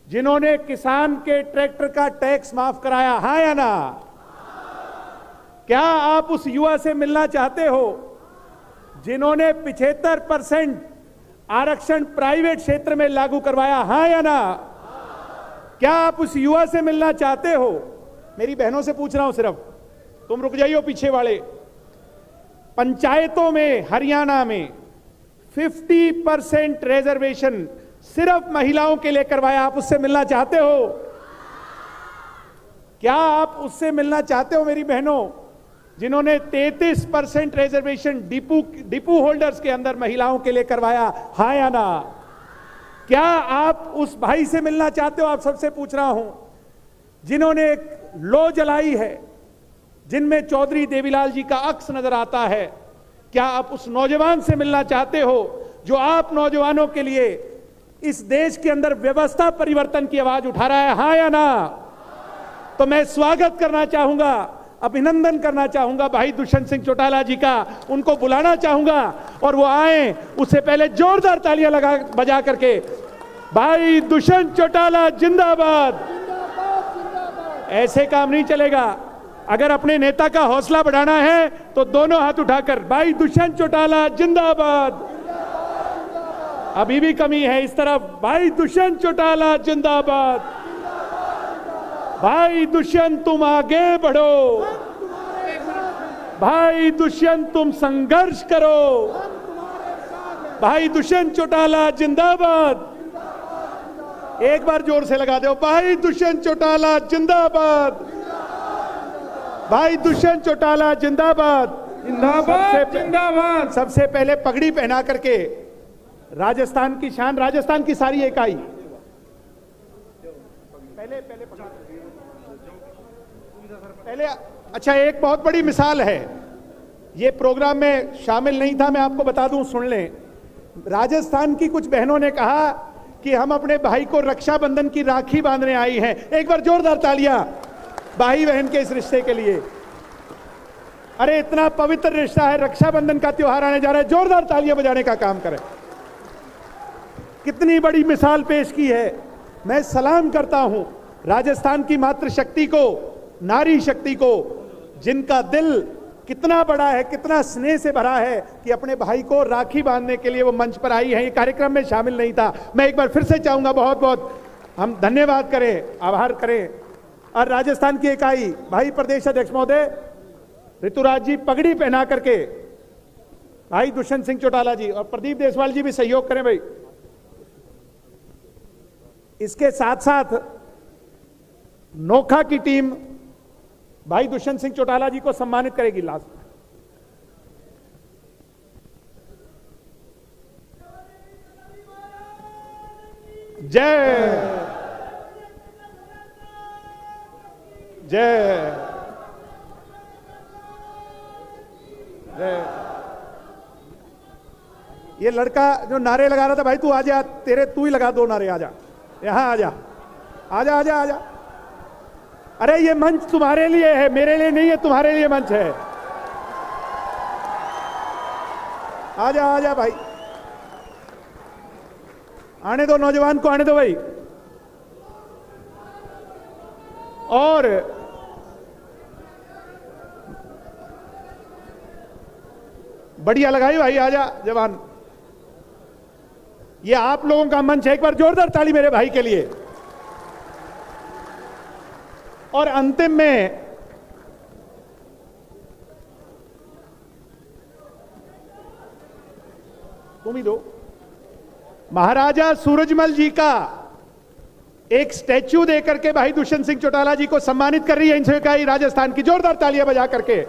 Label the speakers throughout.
Speaker 1: जिन्होंने किसान के ट्रैक्टर का टैक्स माफ कराया, हाँ या ना? क्या आप उस युवा से मिलना चाहते हो जिन्होंने 75% आरक्षण प्राइवेट क्षेत्र में लागू करवाया, हाँ या ना? क्या आप उस युवा से मिलना चाहते हो? मेरी बहनों से पूछ रहा हूं, सिर्फ तुम रुक जाइयो पीछे वाले। पंचायतों में हरियाणा में 50% रिजर्वेशन सिर्फ महिलाओं के लिए करवाया, आप उससे मिलना चाहते हो? क्या आप उससे मिलना चाहते हो मेरी बहनों जिन्होंने 33% रिजर्वेशन डिपू होल्डर्स के अंदर महिलाओं के लिए करवाया, हाँ या ना? क्या आप उस भाई से मिलना चाहते हो? आप सबसे पूछ रहा हूं, जिन्होंने एक लौ जलाई है जिनमें चौधरी देवीलाल जी का अक्स नजर आता है। क्या आप उस नौजवान से मिलना चाहते हो जो आप नौजवानों के लिए इस देश के अंदर व्यवस्था परिवर्तन की आवाज उठा रहा है, हाँ या ना? तो मैं स्वागत करना चाहूंगा, अभिनंदन करना चाहूंगा भाई दुष्यंत सिंह चौटाला जी का। उनको बुलाना चाहूंगा और वो आए, उससे पहले जोरदार तालियां लगा बजा करके भाई दुष्यंत चौटाला जिंदाबाद। ऐसे काम नहीं चलेगा। अगर अपने नेता का हौसला बढ़ाना है तो दोनों हाथ उठाकर भाई दुष्यंत चौटाला जिंदाबाद। अभी भी कमी है इस तरफ, भाई दुष्यंत चौटाला जिंदाबाद। भाई दुष्यंत तुम आगे बढ़ो, भाई दुष्यंत तुम संघर्ष करो, भाई दुष्यंत चौटाला जिंदाबाद। एक बार जोर से लगा दो, भाई दुष्यंत चौटाला जिंदाबाद, भाई दुष्यंत चौटाला जिंदाबाद जिंदाबाद जिंदाबाद। सबसे पहले पगड़ी पहना करके राजस्थान की शान, राजस्थान की सारी इकाई पहले अच्छा, एक बहुत बड़ी मिसाल है, ये प्रोग्राम में शामिल नहीं था, मैं आपको बता दूं, सुन लें। राजस्थान की कुछ बहनों ने कहा कि हम अपने भाई को रक्षाबंधन की राखी बांधने आई हैं। एक बार जोरदार तालियां भाई बहन के इस रिश्ते के लिए। अरे इतना पवित्र रिश्ता है, रक्षाबंधन का त्योहार आने जा रहा है, जोरदार तालियां बजाने का काम करें। कितनी बड़ी मिसाल पेश की है। मैं सलाम करता हूं राजस्थान की मातृशक्ति को, नारी शक्ति को, जिनका दिल कितना बड़ा है, कितना स्नेह से भरा है कि अपने भाई को राखी बांधने के लिए वो मंच पर आई है। ये कार्यक्रम में शामिल नहीं था। मैं एक बार फिर से चाहूंगा, बहुत बहुत हम धन्यवाद करें, आभार करें। और राजस्थान की इकाई भाई प्रदेश अध्यक्ष महोदय ऋतुराज जी पगड़ी पहना करके, भाई दुष्यंत सिंह चौटाला जी और प्रदीप देसवाल जी भी सहयोग करें भाई। इसके साथ साथ नोखा की टीम भाई दुष्यंत सिंह चौटाला जी को सम्मानित करेगी लास्ट में। जय जय जय। ये लड़का जो नारे लगा रहा था, भाई तू आजा, तू ही लगा दो नारे, आजा यहां, आजा आजा आजा आजा। अरे ये मंच तुम्हारे लिए है, मेरे लिए नहीं है, तुम्हारे लिए मंच है। आजा आजा भाई, आने दो नौजवान को, आने दो भाई। और बढ़िया लगाई भाई, आजा जवान। ये आप लोगों का मंच है, एक बार जोरदार ताली मेरे भाई के लिए। और अंतिम में तुम ही दो, महाराजा सूरजमल जी का एक स्टैच्यू देकर के भाई दुष्यंत सिंह चौटाला जी को सम्मानित कर रही है इनसे इकाई राजस्थान की। जोरदार तालियां बजा करके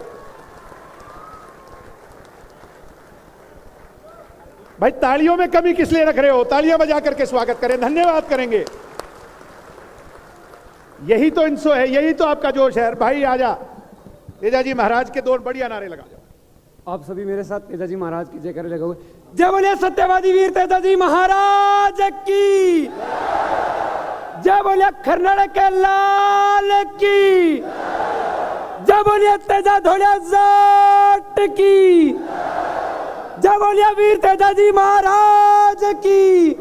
Speaker 1: भाई, तालियों में कमी किस लिए रख रहे हो? तालियां बजा करके स्वागत करें, धन्यवाद करेंगे। यही तो इंसो है, यही तो आपका जोश है भाई। आजा तेजा जी महाराज के दो बढ़िया नारे लगा जाओ।
Speaker 2: आप सभी मेरे साथ तेजा जी महाराज की जय करे लगोगे। जय बोलिए सत्यवादी वीर तेजा जी महाराज की, जय बोलिए खरनाड़ के लाल की, जय बोलिए तेजा धोलिया जाट की, जय बोलिए वीर तेजा जी महाराज की,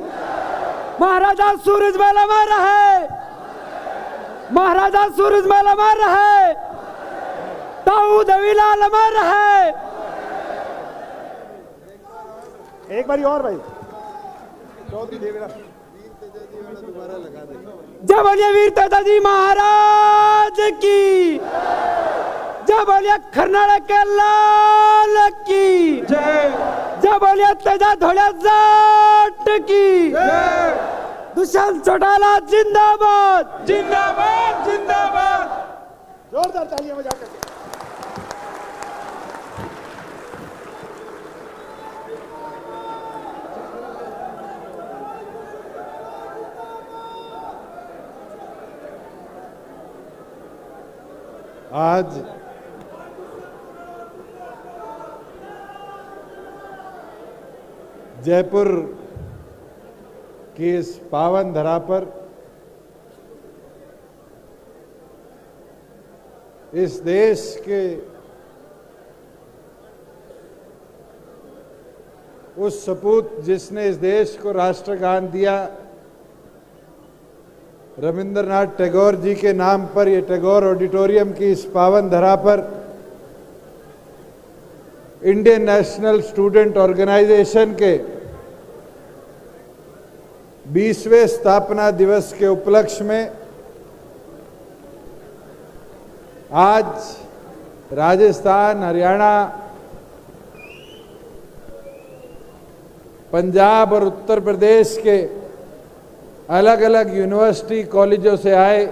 Speaker 2: महाराजा सूरजमल अमर रहे, महाराजा सूरजमल अमर रहे, ताऊ देवीलाल अमर रहे।
Speaker 1: एक बारी और भाई,
Speaker 2: जय बोलिए वीर तेजा जी महाराज की, जय बोलिए खरनाड़े के लाल की, जय बोलिए तेजा धोड़े जाट की, दुष्यंत चौटाला जिंदाबाद,
Speaker 1: जिंदाबाद जिंदाबाद, जोरदार तालियां बजा कर। आज जयपुर की इस पावन धरा पर इस देश के उस सपूत जिसने इस देश को राष्ट्रगान दिया, रविंद्रनाथ टैगोर जी के नाम पर ये टैगोर ऑडिटोरियम की इस पावन धरा पर इंडियन नेशनल स्टूडेंट ऑर्गेनाइजेशन के 20वें स्थापना दिवस के उपलक्ष्य में आज राजस्थान, हरियाणा, पंजाब और उत्तर प्रदेश के अलग अलग यूनिवर्सिटी कॉलेजों से आए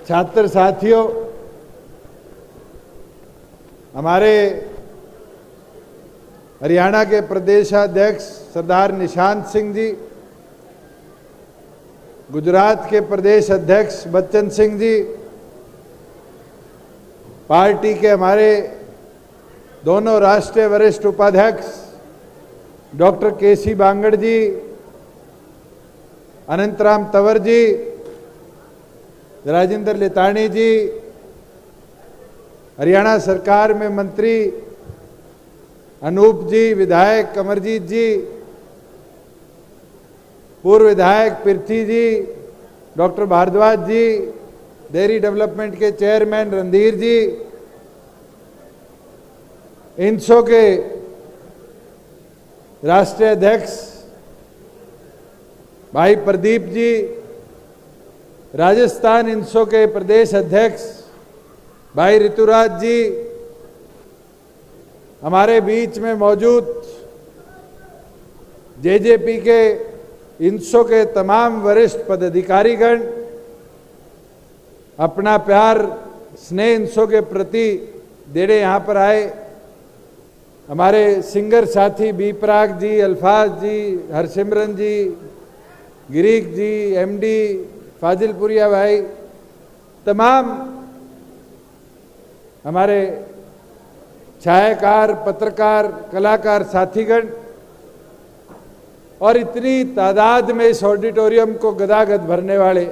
Speaker 1: छात्र साथियों, हमारे हरियाणा के प्रदेशाध्यक्ष सरदार निशांत सिंह जी, गुजरात के प्रदेश अध्यक्ष बच्चन सिंह जी, पार्टी के हमारे दोनों राष्ट्रीय वरिष्ठ उपाध्यक्ष डॉक्टर केसी बांगड़ जी, अनंतराम तंवर जी, राजेंद्र लेतानी जी, हरियाणा सरकार में मंत्री अनूप जी, विधायक कमरजीत जी, पूर्व विधायक पृथ्वी जी, डॉक्टर भारद्वाज जी, डेयरी डेवलपमेंट के चेयरमैन रणधीर जी, इंसो के राष्ट्रीय अध्यक्ष भाई प्रदीप जी, राजस्थान इंसो के प्रदेश अध्यक्ष भाई ऋतुराज जी, हमारे बीच में मौजूद जेजेपी के इंसो के तमाम वरिष्ठ पदाधिकारीगण, अपना प्यार स्नेह इंसो के प्रति देने यहाँ पर आए, हमारे सिंगर साथी बी पराग जी, अल्फाज जी, हरसिमरन जी, गिरीक जी, एमडी फाजिलपुरिया भाई, तमाम हमारे छायाकार, पत्रकार, कलाकार साथीगण और इतनी तादाद में इस ऑडिटोरियम को गदागद भरने वाले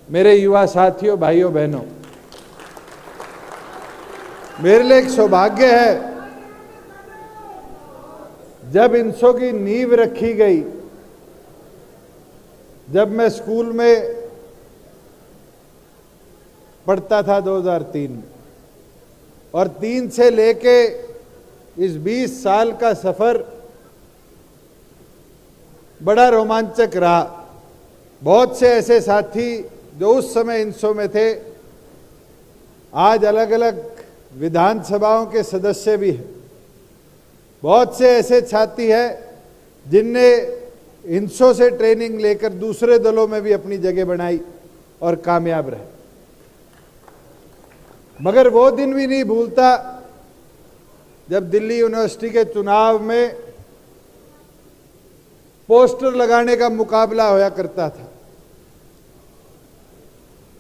Speaker 1: मेरे युवा साथियों, भाइयों बहनों, मेरे लिए एक सौभाग्य है, जब इंसो की नींव रखी गई, जब मैं स्कूल में पढ़ता था 2003 में, और 3 से लेके इस 20 साल का सफर बड़ा रोमांचक रहा। बहुत से ऐसे साथी जो उस समय इंसो में थे, आज अलग अलग विधानसभाओं के सदस्य भी हैं। बहुत से ऐसे छात्री हैं जिनने इंसो से ट्रेनिंग लेकर दूसरे दलों में भी अपनी जगह बनाई और कामयाब रहे। मगर वो दिन भी नहीं भूलता जब दिल्ली यूनिवर्सिटी के चुनाव में पोस्टर लगाने का मुकाबला होया करता था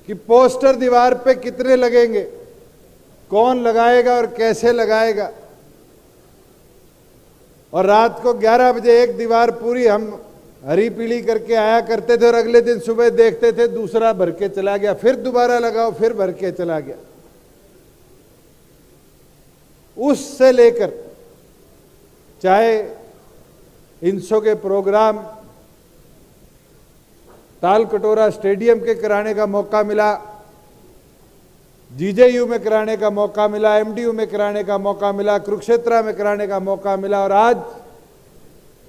Speaker 1: कि पोस्टर दीवार पे कितने लगेंगे, कौन लगाएगा और कैसे लगाएगा। और रात को 11 बजे एक दीवार पूरी हम हरी पीली करके आया करते थे और अगले दिन सुबह देखते थे दूसरा भर के चला गया, फिर दोबारा लगाओ, फिर भर के चला गया। उससे लेकर
Speaker 3: चाहे इंसो के प्रोग्राम ताल कटोरा स्टेडियम के कराने का मौका मिला, जीजेयू में कराने का मौका मिला, एमडीयू में कराने का मौका मिला, कुरुक्षेत्र में कराने का मौका मिला, और आज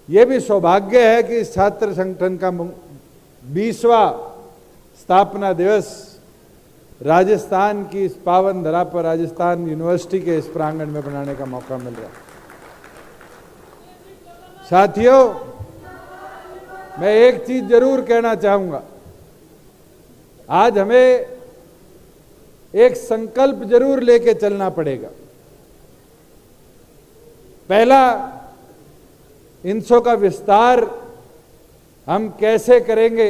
Speaker 3: ये भी सौभाग्य है कि इस छात्र संगठन का 20वां स्थापना दिवस राजस्थान की इस पावन धरा पर राजस्थान यूनिवर्सिटी के इस प्रांगण में बनाने का मौका मिल रहा है। साथियों, मैं एक चीज जरूर कहना चाहूंगा, आज हमें एक संकल्प जरूर लेके चलना पड़ेगा। पहला, इंसो का विस्तार हम कैसे करेंगे।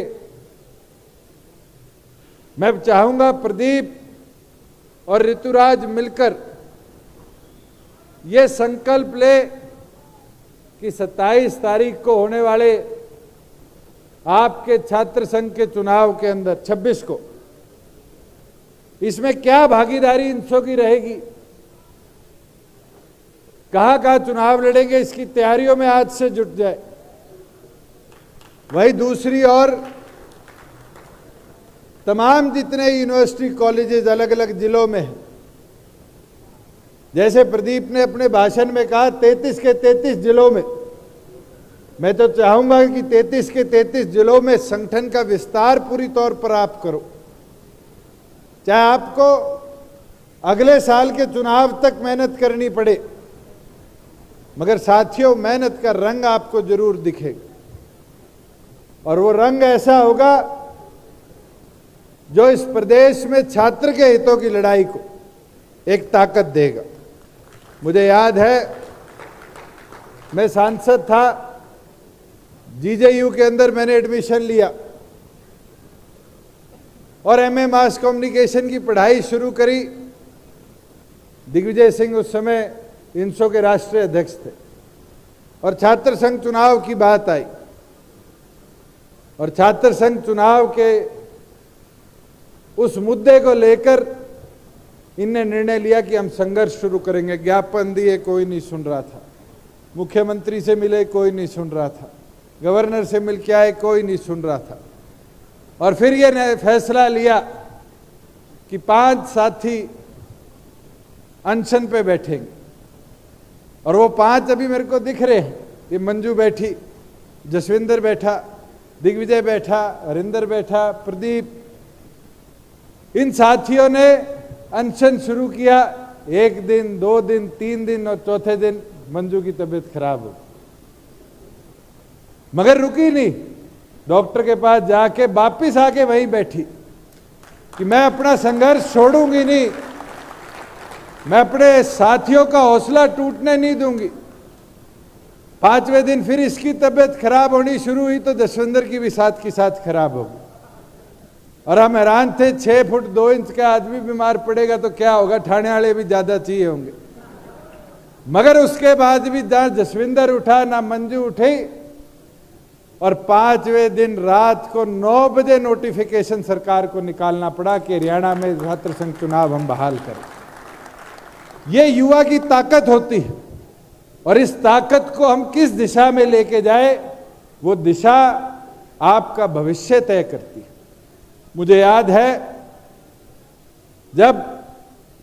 Speaker 3: मैं चाहूंगा प्रदीप और ऋतुराज मिलकर ये संकल्प ले कि 27 तारीख को होने वाले आपके छात्र संघ के चुनाव के अंदर 26 को, इसमें क्या भागीदारी इंसो की रहेगी, कहां कहां चुनाव लड़ेंगे, इसकी तैयारियों में आज से जुट जाए। वही दूसरी ओर तमाम जितने यूनिवर्सिटी कॉलेजेस अलग अलग जिलों में हैं, जैसे प्रदीप ने अपने भाषण में कहा 33 के 33 जिलों में, मैं तो चाहूंगा कि 33 के 33 जिलों में संगठन का विस्तार पूरी तौर पर आप करो, चाहे आपको अगले साल के चुनाव तक मेहनत करनी पड़े, मगर साथियों मेहनत का रंग आपको जरूर दिखेगा, और वो रंग ऐसा होगा जो इस प्रदेश में छात्र के हितों की लड़ाई को एक ताकत देगा। मुझे याद है, मैं सांसद था, जीजेयू के अंदर मैंने एडमिशन लिया और एमए मास कम्युनिकेशन की पढ़ाई शुरू करी। दिग्विजय सिंह उस समय इंसो के राष्ट्रीय अध्यक्ष थे, और छात्र संघ चुनाव की बात आई, और छात्र संघ चुनाव के उस मुद्दे को लेकर इनने निर्णय लिया कि हम संघर्ष शुरू करेंगे। ज्ञापन दिए, कोई नहीं सुन रहा था, मुख्यमंत्री से मिले, कोई नहीं सुन रहा था, गवर्नर से मिल के आए, कोई नहीं सुन रहा था, और फिर ये फैसला लिया कि 5 साथी अनशन पे बैठेंगे, और वो 5 अभी मेरे को दिख रहे हैं। ये मंजू बैठी, जसविंदर बैठा, दिग्विजय बैठा, हरिंदर बैठा, प्रदीप, इन साथियों ने अनशन शुरू किया। 1 दिन, 2 दिन, 3 दिन, और चौथे दिन मंजू की तबीयत खराब हो, मगर रुकी नहीं, डॉक्टर के पास जाके वापिस आके वहीं बैठी कि मैं अपना संघर्ष छोड़ूंगी नहीं, मैं अपने साथियों का हौसला टूटने नहीं दूंगी। 5वें दिन फिर इसकी तबीयत खराब होनी शुरू हुई, तो जसविंदर की भी साथ की साथ खराब हो गई, और हम हैरान थे, 6 फुट 2 इंच का आदमी बीमार पड़ेगा तो क्या होगा, ठाणे वाले भी ज्यादा चाहिए होंगे। मगर उसके बाद भी ना जसविंदर उठा, ना मंजू उठी, और 5वें दिन रात को 9 बजे नोटिफिकेशन सरकार को निकालना पड़ा कि हरियाणा में छात्र संघ चुनाव हम बहाल करें। ये युवा की ताकत होती है, और इस ताकत को हम किस दिशा में लेके जाए, वो दिशा आपका भविष्य तय करती है। मुझे याद है, जब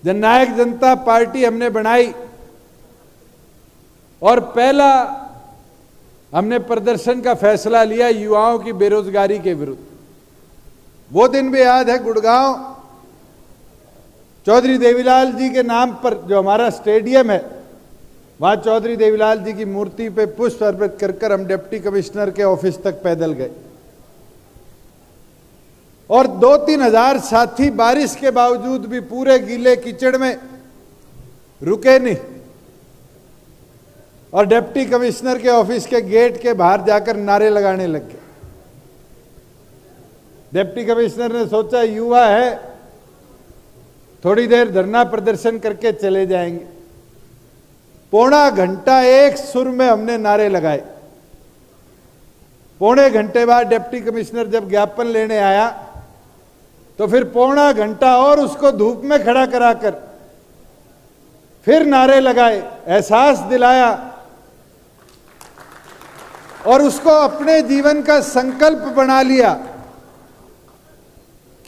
Speaker 3: जननायक जनता पार्टी हमने बनाई और पहला हमने प्रदर्शन का फैसला लिया युवाओं की बेरोजगारी के विरुद्ध, वो दिन भी याद है। गुड़गांव चौधरी देवीलाल जी के नाम पर जो हमारा स्टेडियम है, वहां चौधरी देवीलाल जी की मूर्ति पे पुष्प अर्पित कर हम डिप्टी कमिश्नर के ऑफिस तक पैदल गए, और 2-3 हजार साथी बारिश के बावजूद भी पूरे गीले कीचड़ में रुके नहीं, और डिप्टी कमिश्नर के ऑफिस के गेट के बाहर जाकर नारे लगाने लग गए। डिप्टी कमिश्नर ने सोचा युवा है, थोड़ी देर धरना प्रदर्शन करके चले जाएंगे। पौना घंटा एक सुर में हमने नारे लगाए। पौने घंटे बाद डिप्टी कमिश्नर जब ज्ञापन लेने आया, तो फिर पौना घंटा और उसको धूप में खड़ा कराकर फिर नारे लगाए, एहसास दिलाया और उसको अपने जीवन का संकल्प बना लिया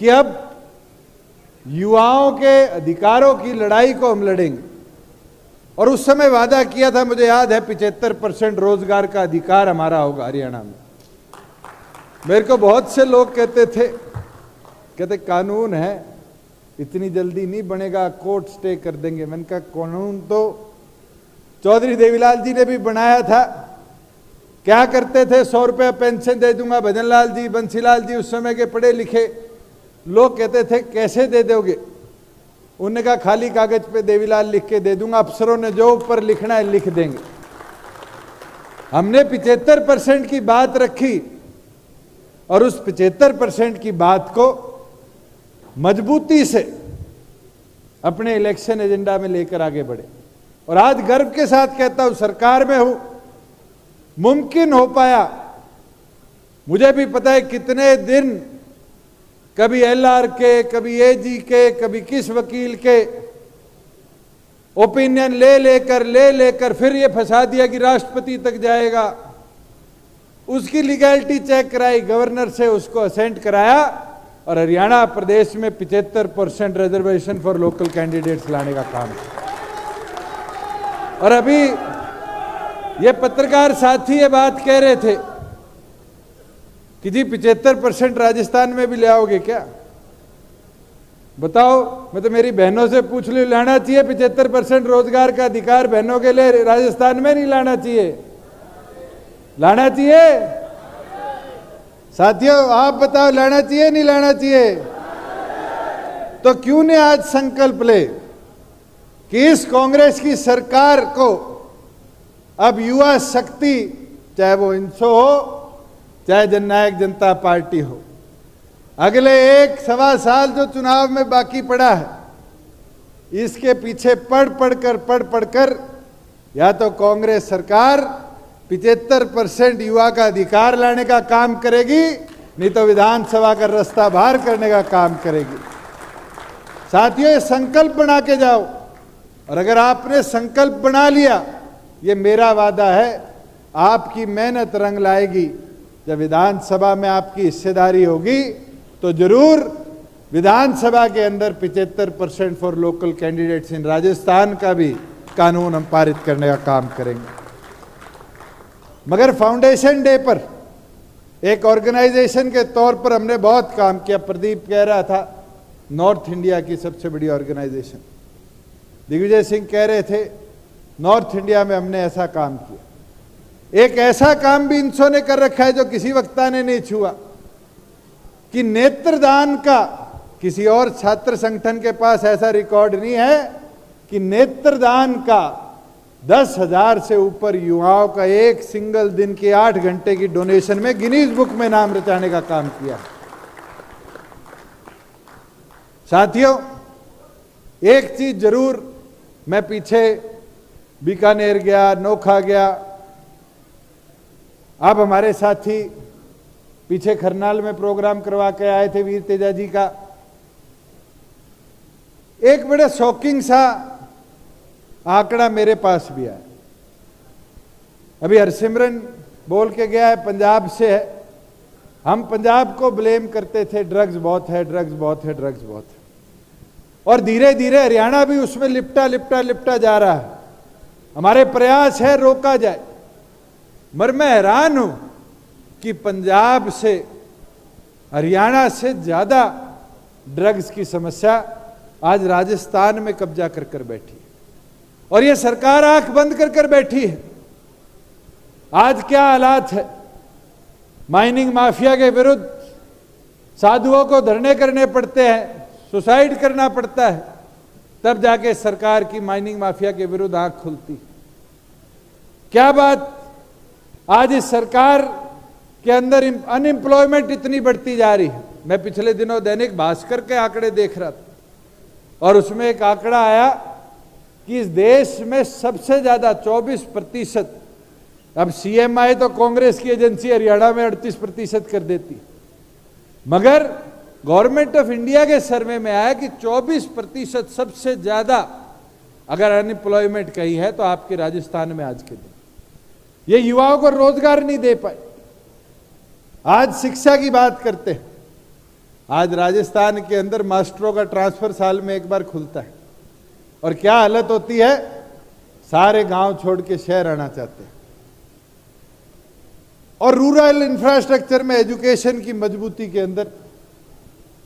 Speaker 3: कि अब युवाओं के अधिकारों की लड़ाई को हम लड़ेंगे। और उस समय वादा किया था, मुझे याद है, 75% रोजगार का अधिकार हमारा होगा हरियाणा में। मेरे को बहुत से लोग कहते कानून है, इतनी जल्दी नहीं बनेगा, कोर्ट स्टे कर देंगे। मैंने कहा कानून तो चौधरी देवीलाल जी ने भी बनाया था। क्या करते थे, 100 रुपया पेंशन दे दूंगा। भजनलाल जी, बंसीलाल जी उस समय के पढ़े लिखे लोग कहते थे कैसे दे दोगे? उन्होंने कहा खाली कागज पे देवीलाल लिख के दे दूंगा, अफसरों ने जो ऊपर लिखना है लिख देंगे। हमने 75% की बात रखी और उस 75% की बात को मजबूती से अपने इलेक्शन एजेंडा में लेकर आगे बढ़े। और आज गर्व के साथ कहता हूं, सरकार में हूं, मुमकिन हो पाया। मुझे भी पता है कितने दिन कभी एलआर के, कभी एजी के, कभी किस वकील के ओपिनियन ले लेकर फिर ये फंसा दिया कि राष्ट्रपति तक जाएगा। उसकी लीगैलिटी चेक कराई, गवर्नर से उसको असेंट कराया और हरियाणा प्रदेश में 75% रिजर्वेशन फॉर लोकल कैंडिडेट्स लाने का काम किया। और अभी ये पत्रकार साथी ये बात कह रहे थे कि जी 75% राजस्थान में भी ले आओगे क्या? बताओ, मैं तो मेरी बहनों से पूछ लूं, लाना चाहिए 75% रोजगार का अधिकार बहनों के लिए राजस्थान में? नहीं लाना चाहिए? लाना चाहिए? साथियों आप बताओ, लाना चाहिए नहीं लाना चाहिए? तो क्यों नहीं आज संकल्प ले कि इस कांग्रेस की सरकार को अब युवा शक्ति, चाहे वो इंसो हो चाहे जननायक जनता पार्टी हो, अगले 1-1.25 साल जो चुनाव में बाकी पड़ा है, इसके पीछे पढ़ पढ़कर या तो कांग्रेस सरकार 75% युवा का अधिकार लाने का काम करेगी, नहीं तो विधानसभा का रास्ता बाहर करने का काम करेगी। साथियों ये संकल्प बना के जाओ, और अगर आपने संकल्प बना लिया, ये मेरा वादा है, आपकी मेहनत रंग लाएगी। जब विधानसभा में आपकी हिस्सेदारी होगी तो जरूर विधानसभा के अंदर 75% for local candidates in Rajasthan का भी कानून हम पारित करने का काम करेंगे। मगर फाउंडेशन डे पर एक ऑर्गेनाइजेशन के तौर पर हमने बहुत काम किया। प्रदीप कह रहा था नॉर्थ इंडिया की सबसे बड़ी ऑर्गेनाइजेशन, दिग्विजय सिंह कह रहे थे नॉर्थ इंडिया में हमने ऐसा काम किया। एक ऐसा काम भी इंसो ने कर रखा है जो किसी वक्ता ने नहीं छुआ, कि नेत्रदान का किसी और छात्र संगठन के पास ऐसा रिकॉर्ड नहीं है कि नेत्रदान का 10,000 से ऊपर युवाओं का एक सिंगल दिन के 8 घंटे की डोनेशन में गिनीज बुक में नाम रचाने का काम किया। साथियों एक चीज जरूर, मैं पीछे बीकानेर गया, नोखा गया, अब हमारे साथी पीछे खरनाल में प्रोग्राम करवा के आए थे वीर तेजा जी का। एक बड़े शॉकिंग सा आंकड़ा मेरे पास भी आया। अभी हरसिमरन बोल के गया है, पंजाब से है। हम पंजाब को ब्लेम करते थे, ड्रग्स बहुत है, ड्रग्स बहुत है, ड्रग्स बहुत है, और धीरे धीरे हरियाणा भी उसमें लिपटा जा रहा है। हमारे प्रयास है रोका जाए, मगर मैं हैरान हूं कि पंजाब से, हरियाणा से ज्यादा ड्रग्स की समस्या आज राजस्थान में कब्जा कर बैठी है, और यह सरकार आंख बंद कर बैठी है। आज क्या हालात है, माइनिंग माफिया के विरुद्ध साधुओं को धरने करने पड़ते हैं, सुसाइड करना पड़ता है, तब जाके सरकार की माइनिंग माफिया के विरुद्ध आंख खुलती। क्या बात, आज इस सरकार के अंदर अनएम्प्लॉयमेंट इतनी बढ़ती जा रही है। मैं पिछले दिनों दैनिक भास्कर के आंकड़े देख रहा था, और उसमें एक आंकड़ा आया कि इस देश में सबसे ज्यादा 24%, अब सीएमआई तो कांग्रेस की एजेंसी हरियाणा में 38% कर देती, मगर गवर्नमेंट ऑफ इंडिया के सर्वे में आया कि 24% सबसे ज्यादा अगर अनएम्प्लॉयमेंट कहीं है तो आपके राजस्थान में आज के दिन। ये युवाओं को रोजगार नहीं दे पाए। आज शिक्षा की बात करते हैं। आज राजस्थान के अंदर मास्टरों का ट्रांसफर साल में एक बार खुलता है, और क्या हालत होती है, सारे गांव छोड़ के शहर आना चाहते हैं। और रूरल इंफ्रास्ट्रक्चर में एजुकेशन की मजबूती के अंदर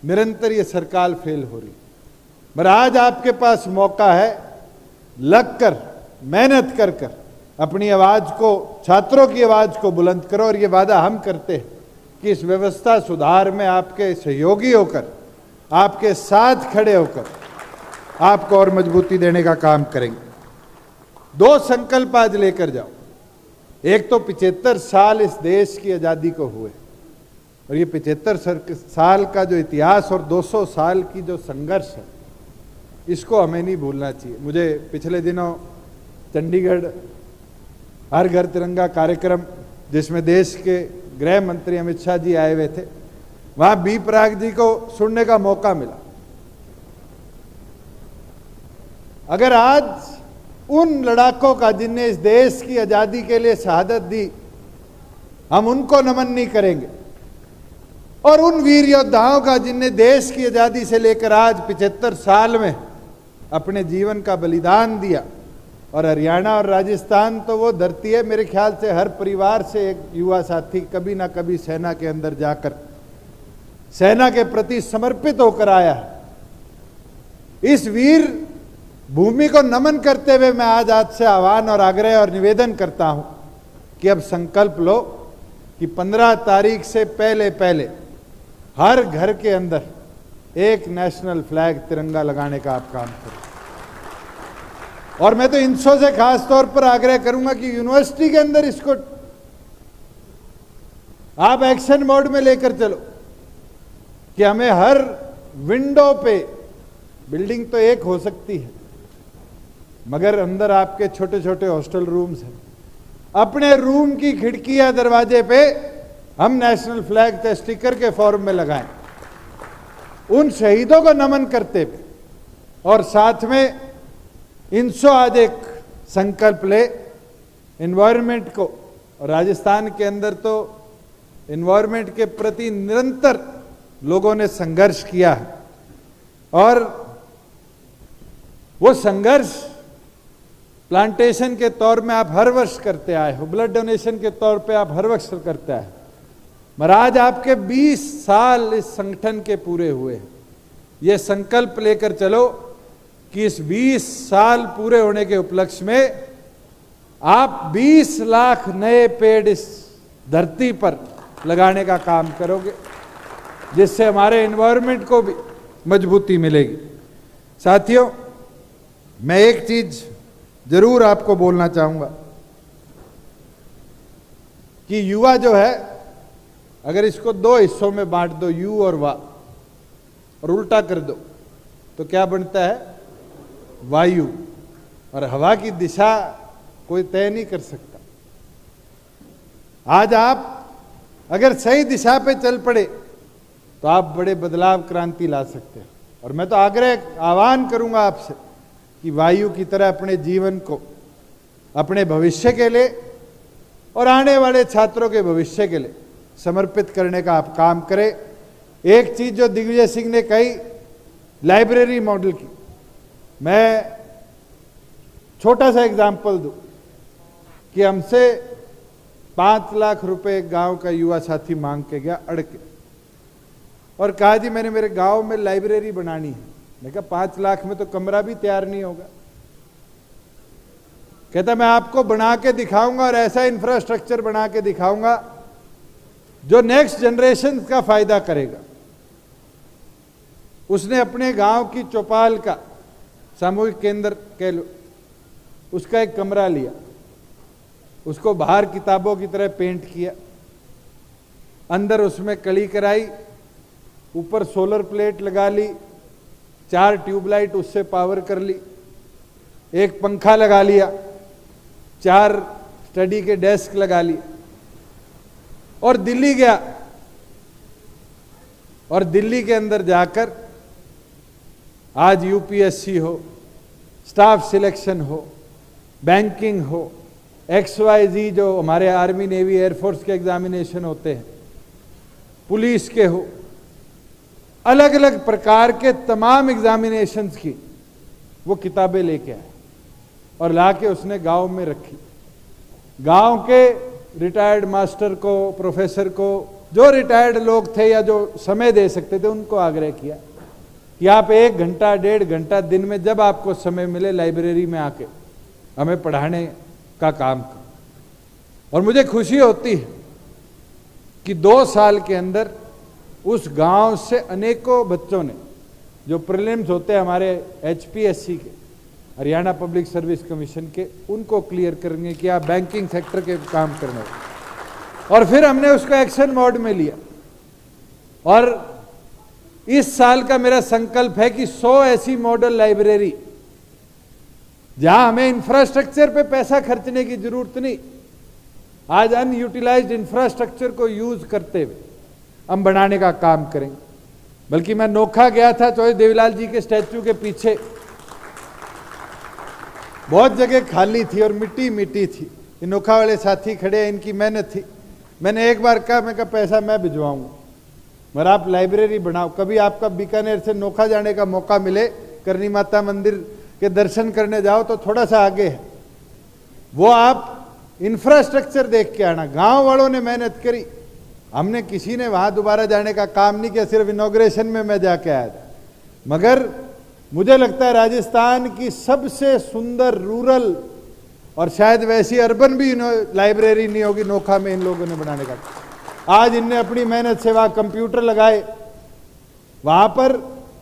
Speaker 3: निरंतर ये सरकार फेल हो रही। पर आज आपके पास मौका है, लगकर मेहनत कर कर अपनी आवाज को, छात्रों की आवाज को बुलंद करो। और ये वादा हम करते हैं कि इस व्यवस्था सुधार में आपके सहयोगी होकर, आपके साथ खड़े होकर आपको और मजबूती देने का काम करेंगे। 2 संकल्प आज लेकर जाओ। एक तो 75 साल इस देश की आजादी को हुए, और ये 75 साल का जो इतिहास और 200 साल की जो संघर्ष है, इसको हमें नहीं भूलना चाहिए। मुझे पिछले दिनों चंडीगढ़ हर घर तिरंगा कार्यक्रम, जिसमें देश के गृह मंत्री अमित शाह जी आए हुए थे, वहां बी पराग जी को सुनने का मौका मिला। अगर आज उन लड़ाकों का जिनने इस देश की आजादी के लिए शहादत दी, हम उनको नमन नहीं करेंगे, और उन वीर योद्धाओं का जिनने देश की आजादी से लेकर आज 75 साल में अपने जीवन का बलिदान दिया, और हरियाणा और राजस्थान तो वो धरती है, मेरे ख्याल से हर परिवार से एक युवा साथी कभी ना कभी सेना के अंदर जाकर सेना के प्रति समर्पित होकर आया है। इस वीर भूमि को नमन करते हुए मैं आज से आह्वान और आग्रह और निवेदन करता हूं कि अब संकल्प लो कि 15 तारीख से पहले पहले हर घर के अंदर एक नेशनल फ्लैग, तिरंगा लगाने का आप काम करो। और मैं तो इंसो से खास तौर पर आग्रह करूंगा कि यूनिवर्सिटी के अंदर इसको आप एक्शन मोड में लेकर चलो, कि हमें हर विंडो पे, बिल्डिंग तो एक हो सकती है मगर अंदर आपके छोटे छोटे हॉस्टल रूम्स हैं, अपने रूम की खिड़कियां दरवाजे पे हम नेशनल फ्लैग के स्टिकर के फॉर्म में लगाएं, उन शहीदों को नमन करते हुए। और साथ में इंसो आज एक संकल्प ले, एनवायरनमेंट को, और राजस्थान के अंदर तो एनवायरनमेंट के प्रति निरंतर लोगों ने संघर्ष किया है, और वो संघर्ष प्लांटेशन के तौर में आप हर वर्ष करते आए हो, ब्लड डोनेशन के तौर पे आप हर वर्ष करते आए, मगर आज आपके 20 साल इस संगठन के पूरे हुए। ये संकल्प लेकर चलो कि इस 20 साल पूरे होने के उपलक्ष्य में आप 20 लाख नए पेड़ इस धरती पर लगाने का काम करोगे, जिससे हमारे एनवायरनमेंट को भी मजबूती मिलेगी। साथियों, मैं एक चीज जरूर आपको बोलना चाहूंगा कि युवा जो है, अगर इसको 2 हिस्सों में बांट दो, यू और वा, और उल्टा कर दो, तो क्या बनता है? वायु। और हवा की दिशा कोई तय नहीं कर सकता। आज आप अगर सही दिशा पे चल पड़े तो आप बड़े बदलाव, क्रांति ला सकते हैं। और मैं तो आह्वान करूंगा आपसे कि वायु की तरह अपने जीवन को अपने भविष्य के लिए और आने वाले छात्रों के भविष्य के लिए समर्पित करने का आप काम करें। एक चीज जो दिग्विजय सिंह ने कही, लाइब्रेरी मॉडल की, मैं छोटा सा एग्जाम्पल दूं कि हमसे 5 लाख रुपए एक गांव का युवा साथी मांग के गया अड़के, और कहा जी मैंने मेरे गांव में लाइब्रेरी बनानी है। मैं कहा 5 लाख में तो कमरा भी तैयार नहीं होगा। कहता मैं आपको बना के दिखाऊंगा, और ऐसा इंफ्रास्ट्रक्चर बना के दिखाऊंगा जो नेक्स्ट जनरेशन का फायदा करेगा। उसने अपने गांव की चौपाल का सामूहिक केंद्र कह लो, उसका एक कमरा लिया, उसको बाहर किताबों की तरह पेंट किया, अंदर उसमें कली कराई, ऊपर सोलर प्लेट लगा ली, 4 ट्यूबलाइट उससे पावर कर ली, एक पंखा लगा लिया, 4 स्टडी के डेस्क लगा लिए, और दिल्ली गया। और दिल्ली के अंदर जाकर आज यूपीएससी हो, स्टाफ सिलेक्शन हो, बैंकिंग हो, XYZ जो हमारे आर्मी नेवी एयरफोर्स के एग्जामिनेशन होते हैं, पुलिस के हो, अलग अलग प्रकार के तमाम एग्जामिनेशंस की वो किताबें लेके आए और लाके उसने गांव में रखी। गांव के रिटायर्ड मास्टर को, प्रोफेसर को, जो रिटायर्ड लोग थे या जो समय दे सकते थे, उनको आग्रह किया कि आप 1 घंटा 1.5 घंटा दिन में जब आपको समय मिले लाइब्रेरी में आके हमें पढ़ाने का काम करो। और मुझे खुशी होती है कि 2 साल के अंदर उस गांव से अनेकों बच्चों ने, जो प्रीलिम्स होते हैं हमारे HPSC के, हरियाणा पब्लिक सर्विस कमीशन के, उनको क्लियर करेंगे कि आप बैंकिंग सेक्टर के काम करने वाले। और फिर हमने उसको एक्शन मोड में लिया और इस साल का मेरा संकल्प है कि 100 ऐसी मॉडल लाइब्रेरी जहां हमें इंफ्रास्ट्रक्चर पे पैसा खर्चने की जरूरत नहीं, आज अनयूटिलाइज्ड इंफ्रास्ट्रक्चर को यूज करते हुए हम बनाने का काम करेंगे। बल्कि मैं नोखा गया था, चौधरी देवीलाल जी के स्टैच्यू के पीछे बहुत जगह खाली थी और मिट्टी मिट्टी थी। ये नोखा वाले साथी खड़े हैं, इनकी मेहनत थी। मैंने एक बार कहा, मैं पैसा मैं भिजवाऊंगा, मगर आप लाइब्रेरी बनाओ। कभी आपका बीकानेर से नोखा जाने का मौका मिले, करनी माता मंदिर के दर्शन करने जाओ तो थोड़ा सा आगे है, वो आप इंफ्रास्ट्रक्चर देख के आना। गांव वालों ने मेहनत करी, हमने किसी ने वहां दोबारा जाने का काम नहीं किया, सिर्फ इनॉग्रेशन में मैं जाके आया था। मगर मुझे लगता है राजस्थान की सबसे सुंदर रूरल और शायद वैसी अर्बन भी लाइब्रेरी नहीं होगी, नोखा में इन लोगों ने बनाने का। आज इनने अपनी मेहनत से वहां कंप्यूटर लगाए, वहां पर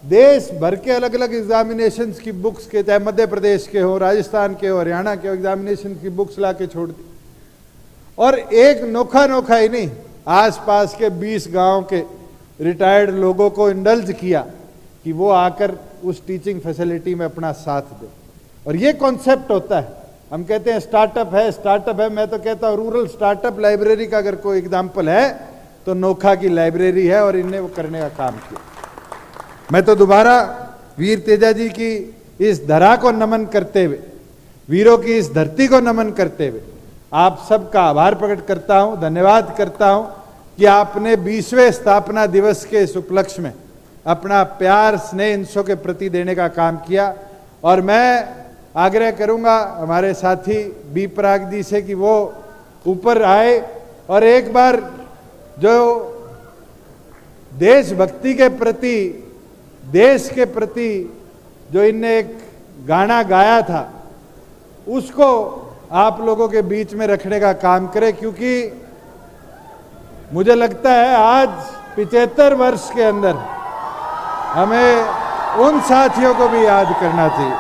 Speaker 3: देश भर के अलग अलग एग्जामिनेशंस की बुक्स के, चाहे मध्य प्रदेश के हो, राजस्थान के हो, हरियाणा के हो, एग्जामिनेशन की बुक्स ला के छोड़ दी। और एक नोखा नोखा ही नहीं, आसपास के 20 गांव के रिटायर्ड लोगों को इंडल्ज किया कि वो आकर उस टीचिंग फैसिलिटी में अपना साथ दे। और ये कॉन्सेप्ट होता है, हम कहते हैं स्टार्टअप है, स्टार्टअप है। मैं तो कहता हूं रूरल स्टार्टअप लाइब्रेरी का अगर कोई एग्जाम्पल है तो नोखा की लाइब्रेरी है, और इनने वो करने का काम किया। मैं तो दोबारा वीर तेजा जी की इस धरा को नमन करते हुए, वीरों की इस धरती को नमन करते हुए आप सबका आभार प्रकट करता हूं, धन्यवाद करता हूं कि आपने 20वें स्थापना दिवस के इस उपलक्ष्य में अपना प्यार, स्नेह इनसों के प्रति देने का काम किया। और मैं आग्रह करूंगा हमारे साथी बी पराग जी से कि वो ऊपर आए और एक बार जो देशभक्ति के प्रति, देश के प्रति जो इनने एक गाना गाया था, उसको आप लोगों के बीच में रखने का काम करें। क्योंकि मुझे लगता है आज 75 वर्ष के अंदर हमें उन साथियों को भी याद करना चाहिए